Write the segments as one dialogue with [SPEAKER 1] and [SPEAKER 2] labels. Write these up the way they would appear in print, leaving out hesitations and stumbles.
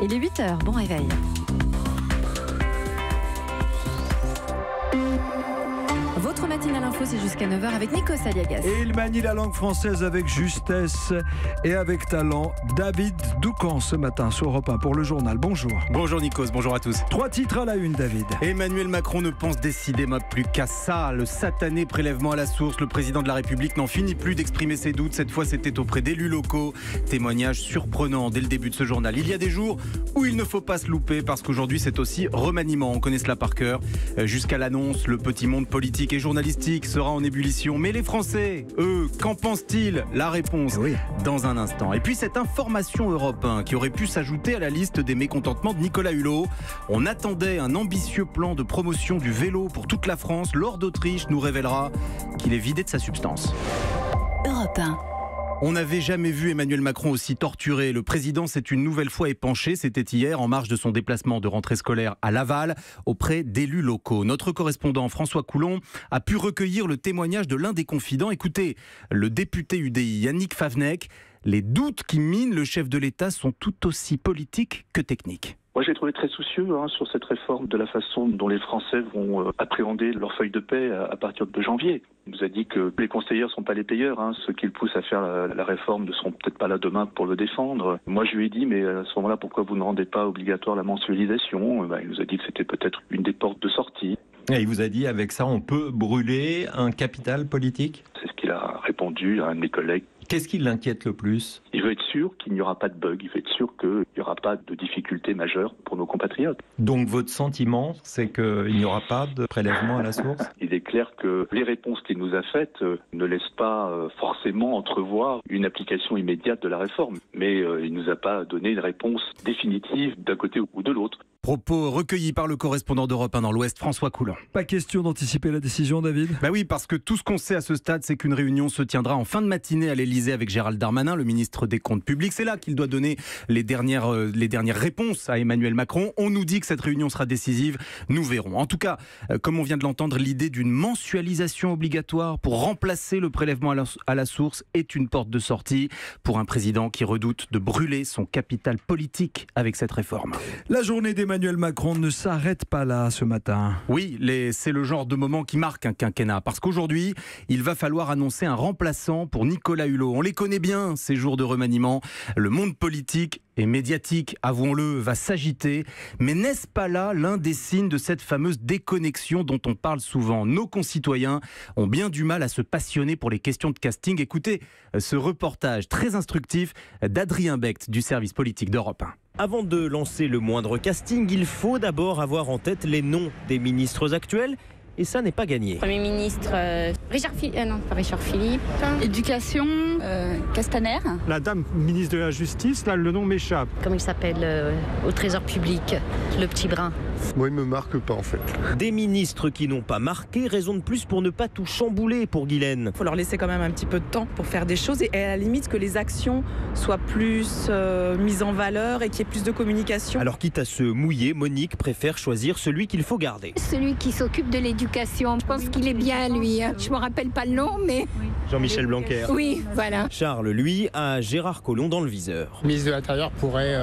[SPEAKER 1] Il est 8h, bon réveil. Votre matinale info, c'est jusqu'à 9h avec Nikos Aliagas.
[SPEAKER 2] Et il manie la langue française avec justesse et avec talent. David Doucan ce matin sur Europe 1 pour le journal. Bonjour.
[SPEAKER 3] Bonjour Nikos, bonjour à tous.
[SPEAKER 2] 3 titres à la une, David.
[SPEAKER 3] Emmanuel Macron ne pense décidément plus qu'à ça. Le satané prélèvement à la source. Le président de la République n'en finit plus d'exprimer ses doutes. Cette fois, c'était auprès d'élus locaux. Témoignage surprenant dès le début de ce journal. Il y a des jours où il ne faut pas se louper parce qu'aujourd'hui, c'est aussi remaniement. On connaît cela par cœur. Jusqu'à l'annonce, le petit monde politique et journalistique sera en ébullition. Mais les Français, eux, qu'en pensent-ils? La réponse dans un instant. Et puis cette information Europe 1 qui aurait pu s'ajouter à la liste des mécontentements de Nicolas Hulot. On attendait un ambitieux plan de promotion du vélo pour toute la France. Lors d'Autriche nous révélera qu'il est vidé de sa substance.
[SPEAKER 1] Europe 1.
[SPEAKER 3] On n'avait jamais vu Emmanuel Macron aussi torturé. Le président s'est une nouvelle fois épanché. C'était hier en marge de son déplacement de rentrée scolaire à Laval auprès d'élus locaux. Notre correspondant François Coulon a pu recueillir le témoignage de l'un des confidents. Écoutez, le député UDI Yannick Favennec. Les doutes qui minent le chef de l'État sont tout aussi politiques que techniques.
[SPEAKER 4] Moi, je l'ai trouvé très soucieux sur cette réforme, de la façon dont les Français vont appréhender leur feuille de paie à partir de janvier. Il nous a dit que les conseillers ne sont pas les payeurs. Ceux qui le poussent à faire la réforme ne seront peut-être pas là demain pour le défendre. Moi, je lui ai dit, mais à ce moment-là, pourquoi vous ne rendez pas obligatoire la mensualisation? Il nous a dit que c'était peut-être une des portes de sortie.
[SPEAKER 5] Et il vous a dit, avec ça, on peut brûler un capital politique?
[SPEAKER 4] C'est ce qu'il a répondu à un de mes collègues.
[SPEAKER 5] Qu'est-ce qui l'inquiète le plus?
[SPEAKER 4] Il veut être sûr qu'il n'y aura pas de bug, il veut être sûr qu'il n'y aura pas de difficultés majeures pour nos compatriotes.
[SPEAKER 5] Donc votre sentiment, c'est qu'il n'y aura pas de prélèvement à la source?
[SPEAKER 4] Il est clair que les réponses qu'il nous a faites ne laissent pas forcément entrevoir une application immédiate de la réforme. Mais il ne nous a pas donné une réponse définitive d'un côté ou de l'autre.
[SPEAKER 3] Propos recueillis par le correspondant d'Europe 1 dans l'Ouest, François Coulon.
[SPEAKER 2] Pas question d'anticiper la décision, David?
[SPEAKER 3] Oui, parce que tout ce qu'on sait à ce stade, c'est qu'une réunion se tiendra en fin de matinée à l'Elysée avec Gérald Darmanin, le ministre des Comptes publics. C'est là qu'il doit donner les dernières réponses à Emmanuel Macron. On nous dit que cette réunion sera décisive. Nous verrons. En tout cas, comme on vient de l'entendre, l'idée d'une mensualisation obligatoire pour remplacer le prélèvement à la source est une porte de sortie pour un président qui redoute de brûler son capital politique avec cette réforme.
[SPEAKER 2] La journée d'Emmanuel Macron ne s'arrête pas là ce matin.
[SPEAKER 3] Oui, c'est le genre de moment qui marque un quinquennat. Parce qu'aujourd'hui, il va falloir annoncer un remplaçant pour Nicolas Hulot. On les connaît bien, ces jours de remaniement. Le monde politique et médiatique, avouons-le, va s'agiter. Mais n'est-ce pas là l'un des signes de cette fameuse déconnexion dont on parle souvent? Nos concitoyens ont bien du mal à se passionner pour les questions de casting. Écoutez ce reportage très instructif d'Adrien Becht du service politique d'Europe 1.
[SPEAKER 6] Avant de lancer le moindre casting, il faut d'abord avoir en tête les noms des ministres actuels. Et ça n'est pas gagné.
[SPEAKER 7] Premier ministre Richard Philippe.
[SPEAKER 8] Éducation, Castaner.
[SPEAKER 9] La dame ministre de la Justice, là le nom m'échappe.
[SPEAKER 7] Comment il s'appelle au Trésor public, le petit brun.
[SPEAKER 10] Moi, il me marque pas en fait.
[SPEAKER 6] Des ministres qui n'ont pas marqué, raison de plus pour ne pas tout chambouler pour Guylaine.
[SPEAKER 11] Il faut leur laisser quand même un petit peu de temps pour faire des choses et à la limite que les actions soient plus mises en valeur et qu'il y ait plus de communication.
[SPEAKER 6] Alors quitte à se mouiller, Monique préfère choisir celui qu'il faut garder.
[SPEAKER 8] Celui qui s'occupe de l'éducation. Je pense qu'il est bien, lui. Je me rappelle pas le nom, mais...
[SPEAKER 6] Jean-Michel Blanquer.
[SPEAKER 8] Oui, voilà.
[SPEAKER 6] Charles, lui, a Gérard Collomb dans le viseur.
[SPEAKER 12] Le ministre de l'Intérieur pourrait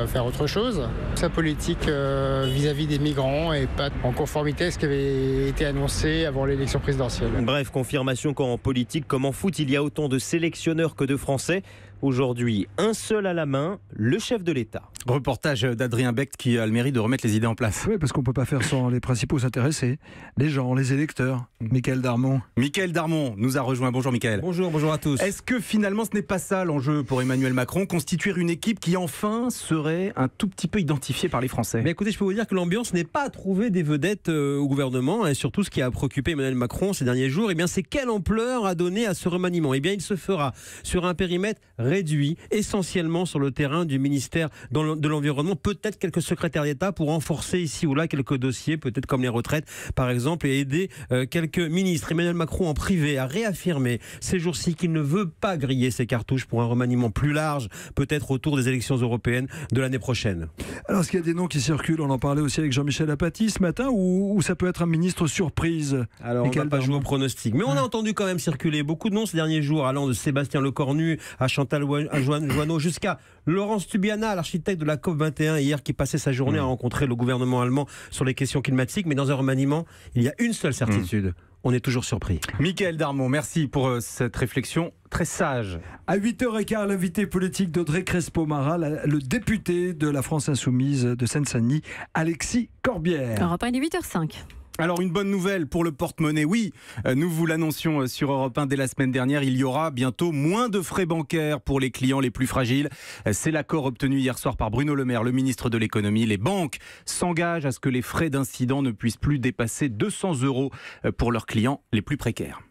[SPEAKER 12] faire autre chose. Sa politique vis-à-vis des migrants est pas en conformité avec ce qui avait été annoncé avant l'élection présidentielle.
[SPEAKER 6] Bref, confirmation qu'en politique comme en foot, il y a autant de sélectionneurs que de Français. Aujourd'hui, un seul à la main, le chef de l'État.
[SPEAKER 3] Reportage d'Adrien Becht qui a le mérite de remettre les idées en place.
[SPEAKER 2] Oui, parce qu'on ne peut pas faire sans les principaux intéressés, les gens, les électeurs. Mickaël Darmon.
[SPEAKER 3] Mickaël Darmon nous a rejoint. Bonjour Mickaël.
[SPEAKER 13] Bonjour à tous.
[SPEAKER 3] Est-ce que finalement ce n'est pas ça l'enjeu pour Emmanuel Macron, constituer une équipe qui enfin serait un tout petit peu identifiée par les Français?
[SPEAKER 13] Mais écoutez, je peux vous dire que l'ambiance n'est pas à trouver des vedettes au gouvernement, et surtout ce qui a préoccupé Emmanuel Macron ces derniers jours, c'est quelle ampleur a donné à ce remaniement. Il se fera sur un périmètre réduit, essentiellement sur le terrain du ministère de l'Environnement, peut-être quelques secrétaires d'État pour renforcer ici ou là quelques dossiers, peut-être comme les retraites par exemple, et aider quelques ministres. Emmanuel Macron en privé a réaffirmé ces jours-ci qu'il ne veut pas griller ses cartouches pour un remaniement plus large, peut-être autour des élections européennes de l'année prochaine.
[SPEAKER 2] Alors, est-ce qu'il y a des noms qui circulent? On en parlait aussi avec Jean-Michel Apathy ce matin, ou ça peut être un ministre surprise?
[SPEAKER 13] Alors, on ne va pas jouer au pronostic, mais on a entendu quand même circuler beaucoup de noms ces derniers jours, allant de Sébastien Lecornu à Chantal Joanneau, jusqu'à Laurence Tubiana, l'architecte de la COP21 hier, qui passait sa journée à rencontrer le gouvernement allemand sur les questions climatiques. Mais dans un remaniement, il y a une seule certitude. On est toujours surpris.
[SPEAKER 3] Mickaël Darmon, merci pour cette réflexion très sage.
[SPEAKER 2] À 8h15, l'invité politique d'Audrey Crespo-Mara, le député de la France Insoumise de Seine-Saint-Denis, Alexis Corbière.
[SPEAKER 1] Europe 1, il est 8h05.
[SPEAKER 3] Alors une bonne nouvelle pour le porte-monnaie, oui, nous vous l'annoncions sur Europe 1 dès la semaine dernière, il y aura bientôt moins de frais bancaires pour les clients les plus fragiles. C'est l'accord obtenu hier soir par Bruno Le Maire, le ministre de l'économie. Les banques s'engagent à ce que les frais d'incident ne puissent plus dépasser 200 € pour leurs clients les plus précaires.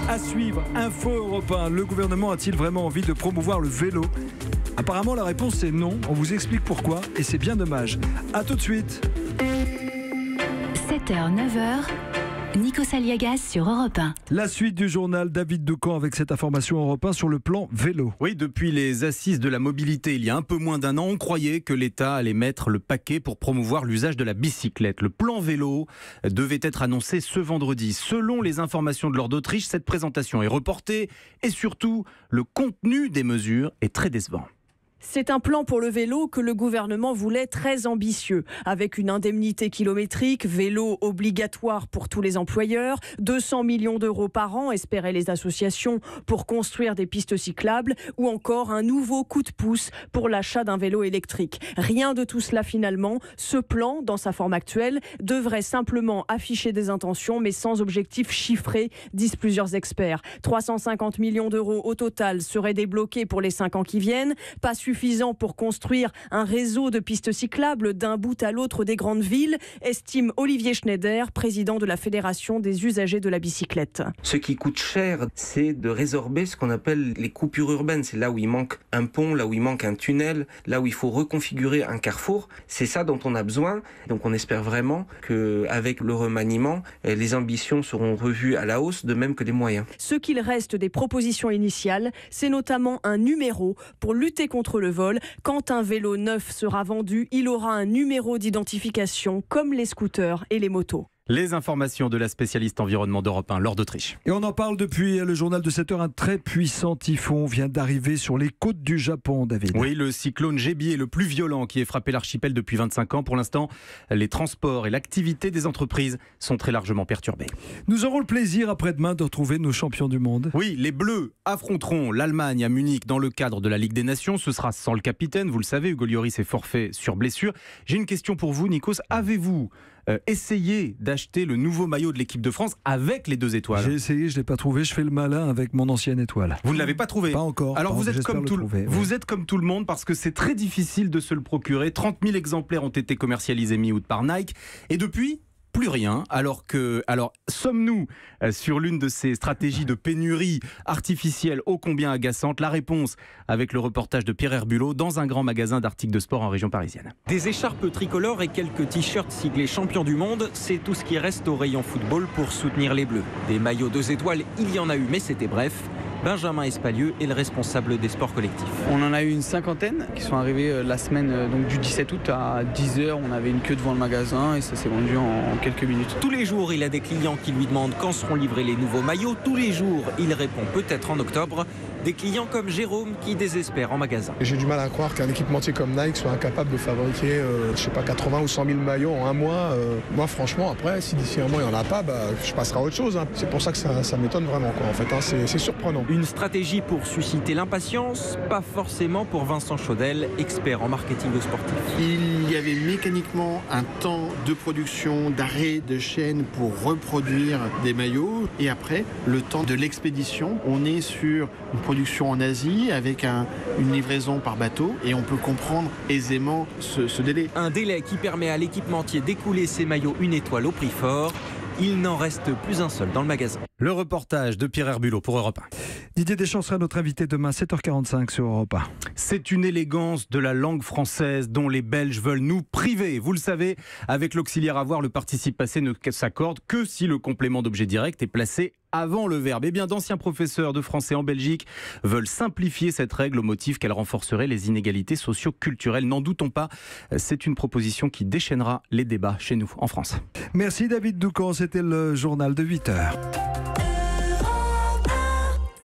[SPEAKER 2] À suivre, Info Europe 1. Le gouvernement a-t-il vraiment envie de promouvoir le vélo ? Apparemment la réponse est non, on vous explique pourquoi et c'est bien dommage. A tout de suite.
[SPEAKER 14] 7h, 9h, Nikos Aliagas sur Europe 1.
[SPEAKER 2] La suite du journal David Doucan avec cette information Europe 1 sur le plan vélo.
[SPEAKER 3] Oui, depuis les assises de la mobilité, il y a un peu moins d'un an, on croyait que l'État allait mettre le paquet pour promouvoir l'usage de la bicyclette. Le plan vélo devait être annoncé ce vendredi. Selon les informations de l'Ordre d'Autriche, cette présentation est reportée et surtout, le contenu des mesures est très décevant.
[SPEAKER 15] C'est un plan pour le vélo que le gouvernement voulait très ambitieux, avec une indemnité kilométrique, vélo obligatoire pour tous les employeurs, 200 millions d'euros par an, espéraient les associations, pour construire des pistes cyclables, ou encore un nouveau coup de pouce pour l'achat d'un vélo électrique. Rien de tout cela finalement. Ce plan, dans sa forme actuelle, devrait simplement afficher des intentions, mais sans objectif chiffré, disent plusieurs experts. 350 millions d'euros au total seraient débloqués pour les 5 ans qui viennent, pas suffisant pour construire un réseau de pistes cyclables d'un bout à l'autre des grandes villes, estime Olivier Schneider, président de la Fédération des usagers de la bicyclette.
[SPEAKER 16] Ce qui coûte cher, c'est de résorber ce qu'on appelle les coupures urbaines. C'est là où il manque un pont, là où il manque un tunnel, là où il faut reconfigurer un carrefour. C'est ça dont on a besoin. Donc on espère vraiment qu'avec le remaniement, les ambitions seront revues à la hausse, de même que les moyens.
[SPEAKER 15] Ce qu'il reste des propositions initiales, c'est notamment un numéro pour lutter contre le vol. Quand un vélo neuf sera vendu, il aura un numéro d'identification comme les scooters et les motos.
[SPEAKER 3] Les informations de la spécialiste environnement d'Europe 1, Laure d'Autriche.
[SPEAKER 2] Et on en parle depuis le journal de 7h. Un très puissant typhon vient d'arriver sur les côtes du Japon, David.
[SPEAKER 3] Oui, le cyclone Jebi est le plus violent qui ait frappé l'archipel depuis 25 ans. Pour l'instant, les transports et l'activité des entreprises sont très largement perturbés.
[SPEAKER 2] Nous aurons le plaisir après-demain de retrouver nos champions du monde.
[SPEAKER 3] Oui, les Bleus affronteront l'Allemagne à Munich dans le cadre de la Ligue des Nations. Ce sera sans le capitaine, vous le savez, Hugo Lloris est forfait sur blessure. J'ai une question pour vous, Nikos. Avez-vous essayé d'acheter le nouveau maillot de l'équipe de France avec les 2 étoiles?
[SPEAKER 2] J'ai essayé, je ne l'ai pas trouvé. Je fais le malin avec mon ancienne étoile.
[SPEAKER 3] Vous ne l'avez pas trouvé?
[SPEAKER 2] Pas encore.
[SPEAKER 3] Alors vous êtes comme vous êtes comme tout le monde parce que c'est très difficile de se le procurer. 30 000 exemplaires ont été commercialisés mi-août par Nike. Et depuis, plus rien. Alors sommes-nous sur l'une de ces stratégies de pénurie artificielle ô combien agaçante? La réponse avec le reportage de Pierre Herbulot dans un grand magasin d'articles de sport en région parisienne.
[SPEAKER 17] Des écharpes tricolores et quelques t-shirts siglés champions du monde, c'est tout ce qui reste au rayon football pour soutenir les Bleus. Des maillots 2 étoiles, il y en a eu, mais c'était bref. Benjamin Espalieu est le responsable des sports collectifs.
[SPEAKER 18] On en a eu une cinquantaine qui sont arrivés la semaine donc du 17 août à 10h. On avait une queue devant le magasin et ça s'est vendu en quelques minutes.
[SPEAKER 17] Tous les jours, il a des clients qui lui demandent quand seront livrés les nouveaux maillots. Tous les jours, il répond peut-être en octobre. Des clients comme Jérôme qui désespèrent en magasin.
[SPEAKER 10] J'ai du mal à croire qu'un équipementier comme Nike soit incapable de fabriquer 80 ou 100 000 maillots en un mois. Moi franchement, après, si d'ici un mois il n'y en a pas, je passerai à autre chose. C'est pour ça que ça m'étonne vraiment. En fait, c'est surprenant.
[SPEAKER 17] Une stratégie pour susciter l'impatience, pas forcément pour Vincent Chaudel, expert en marketing sportif.
[SPEAKER 19] Il y avait mécaniquement un temps de production, d'arrêt de chaîne pour reproduire des maillots. Et après, le temps de l'expédition, on est sur une production en Asie avec une livraison par bateau et on peut comprendre aisément ce délai.
[SPEAKER 17] Un délai qui permet à l'équipementier d'écouler ses maillots 1 étoile au prix fort. Il n'en reste plus un seul dans le magasin.
[SPEAKER 3] Le reportage de Pierre Herbulot pour Europe 1.
[SPEAKER 2] Didier Deschamps sera notre invité demain 7h45 sur Europe 1.
[SPEAKER 3] C'est une élégance de la langue française dont les Belges veulent nous priver. Vous le savez, avec l'auxiliaire avoir, le participe passé ne s'accorde que si le complément d'objet direct est placé avant le verbe. Eh bien, d'anciens professeurs de français en Belgique veulent simplifier cette règle au motif qu'elle renforcerait les inégalités socio-culturelles. N'en doutons pas, c'est une proposition qui déchaînera les débats chez nous, en France.
[SPEAKER 2] Merci David Doucan, c'était le journal de 8h.